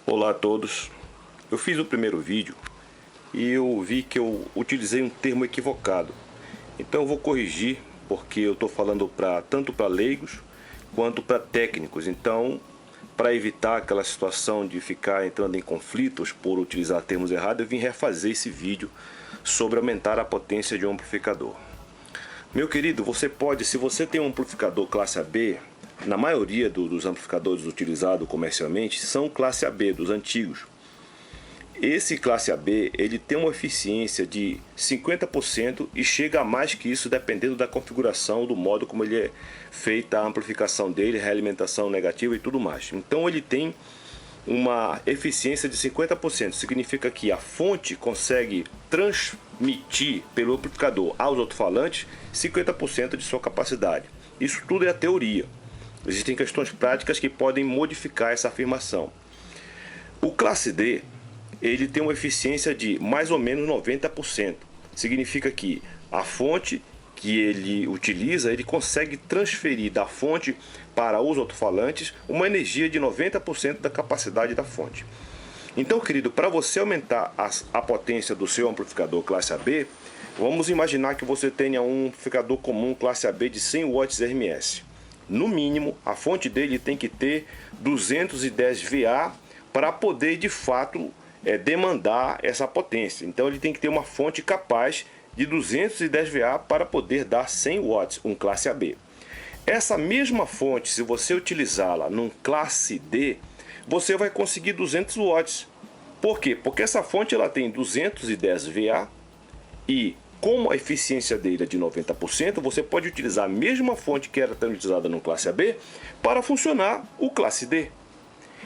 Olá a todos. Eu fiz o primeiro vídeo e eu vi que eu utilizei um termo equivocado. Então eu vou corrigir, porque eu estou falando tanto para leigos quanto para técnicos. Então, para evitar aquela situação de ficar entrando em conflitos por utilizar termos errados, eu vim refazer esse vídeo sobre aumentar a potência de um amplificador. Meu querido, você pode, se você tem um amplificador classe AB, na maioria dos amplificadores utilizados comercialmente são classe AB, dos antigos. Esse classe AB, ele tem uma eficiência de 50% e chega a mais que isso dependendo da configuração, do modo como ele é feita a amplificação dele, realimentação negativa e tudo mais. Então ele tem uma eficiência de 50%, significa que a fonte consegue transmitir pelo amplificador aos alto-falantes 50% de sua capacidade. Isso tudo é a teoria. Existem questões práticas que podem modificar essa afirmação. O classe D, ele tem uma eficiência de mais ou menos 90%. Significa que a fonte que ele utiliza, ele consegue transferir da fonte para os alto-falantes uma energia de 90% da capacidade da fonte. Então, querido, para você aumentar a potência do seu amplificador classe AB, vamos imaginar que você tenha um amplificador comum classe AB de 100 watts RMS. No mínimo, a fonte dele tem que ter 210 VA para poder, de fato, demandar essa potência. Então, ele tem que ter uma fonte capaz de 210 VA para poder dar 100 watts, um classe AB. Essa mesma fonte, se você utilizá-la num classe D, você vai conseguir 200 watts. Por quê? Porque essa fonte ela tem 210 VA e, como a eficiência dele é de 90%, você pode utilizar a mesma fonte que era utilizada no classe AB para funcionar o classe D.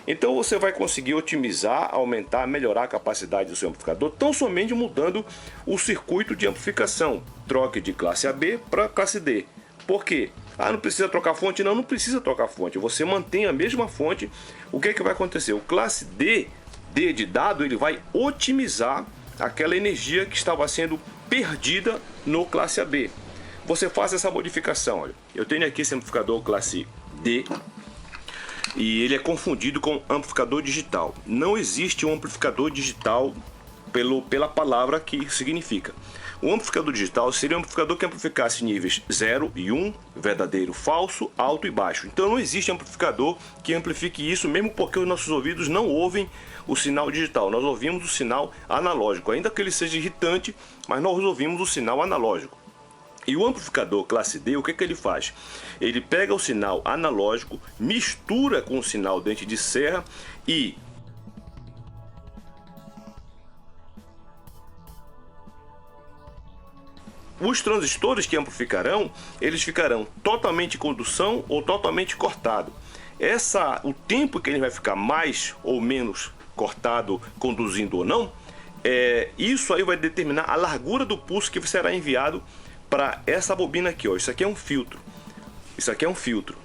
Então você vai conseguir otimizar, aumentar, melhorar a capacidade do seu amplificador tão somente mudando o circuito de amplificação. Troque de classe AB para classe D. Por quê? Não precisa trocar fonte? Não, não precisa trocar fonte. Você mantém a mesma fonte. O que vai acontecer? O classe D de dado, ele vai otimizar aquela energia que estava sendo perdida no classe AB. Você faz essa modificação. Olha, eu tenho aqui esse amplificador classe D e ele é confundido com amplificador digital. Não existe um amplificador digital pela palavra que significa. O amplificador digital seria um amplificador que amplificasse níveis 0 e 1, verdadeiro, falso, alto e baixo. Então não existe amplificador que amplifique isso, mesmo porque os nossos ouvidos não ouvem o sinal digital. Nós ouvimos o sinal analógico, ainda que ele seja irritante, mas nós ouvimos o sinal analógico. E o amplificador classe D, o que ele faz? Ele pega o sinal analógico, mistura com o sinal dente de serra e os transistores que amplificarão, eles ficarão totalmente em condução ou totalmente cortado. O tempo que ele vai ficar mais ou menos cortado, conduzindo ou não, isso aí vai determinar a largura do pulso que será enviado para essa bobina aqui, ó. Isso aqui é um filtro. Isso aqui é um filtro.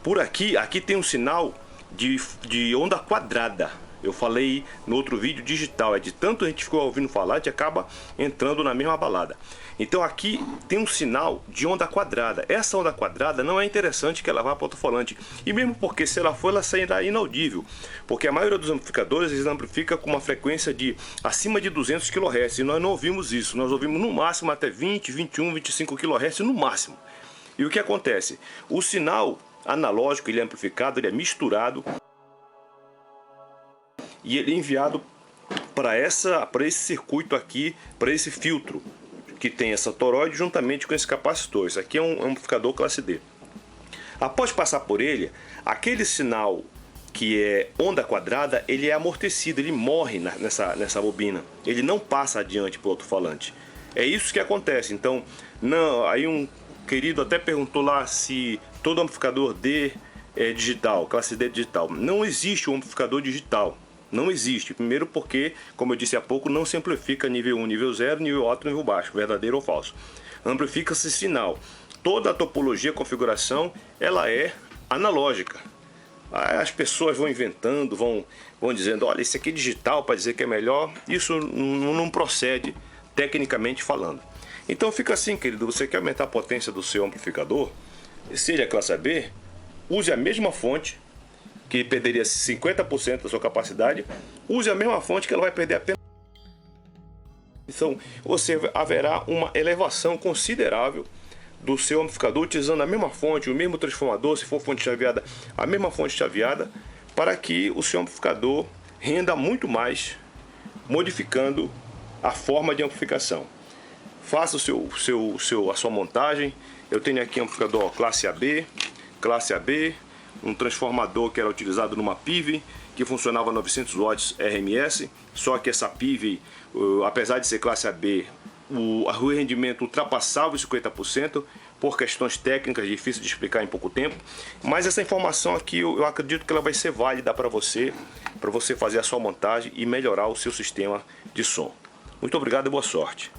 Por aqui tem um sinal de onda quadrada. Eu falei no outro vídeo digital. De tanto a gente ficou ouvindo falar, a gente acaba entrando na mesma balada. Então aqui tem um sinal de onda quadrada. Essa onda quadrada não é interessante que ela vá para o alto-falante. E mesmo porque se ela for, ela sairá inaudível. Porque a maioria dos amplificadores, eles amplificam com uma frequência de acima de 200 kHz. E nós não ouvimos isso. Nós ouvimos no máximo até 20, 21, 25 kHz no máximo. E o que acontece? O sinal analógico, ele é amplificado, ele é misturado. E ele é enviado para esse circuito aqui, para esse filtro que tem essa toroide juntamente com esse capacitor. Isso aqui é um amplificador classe D. Após passar por ele, aquele sinal que é onda quadrada, ele é amortecido, ele morre nessa bobina. Ele não passa adiante para o alto-falante. É isso que acontece. Então, aí um querido até perguntou lá se todo amplificador D é digital, classe D digital. Não existe um amplificador digital. Não existe. Primeiro porque, como eu disse há pouco, não se amplifica nível 1, nível 0, nível alto, nível baixo, verdadeiro ou falso. Amplifica-se sinal. Toda a topologia, configuração, ela é analógica. As pessoas vão inventando, vão dizendo, olha, esse aqui é digital para dizer que é melhor. Isso não procede, tecnicamente falando. Então fica assim, querido, você quer aumentar a potência do seu amplificador, seja classe AB, use a mesma fonte, que perderia 50% da sua capacidade, use a mesma fonte que ela vai perder apenas. Então, haverá uma elevação considerável do seu amplificador utilizando a mesma fonte, o mesmo transformador, se for fonte chaveada, a mesma fonte chaveada, para que o seu amplificador renda muito mais, modificando a forma de amplificação. Faça a sua montagem. Eu tenho aqui um amplificador classe AB, um transformador que era utilizado numa PIV, que funcionava 900 watts RMS, só que essa PIV, apesar de ser classe AB, o rendimento ultrapassava os 50% por questões técnicas, difíceis de explicar em pouco tempo. Mas essa informação aqui eu acredito que ela vai ser válida para você fazer a sua montagem e melhorar o seu sistema de som. Muito obrigado e boa sorte.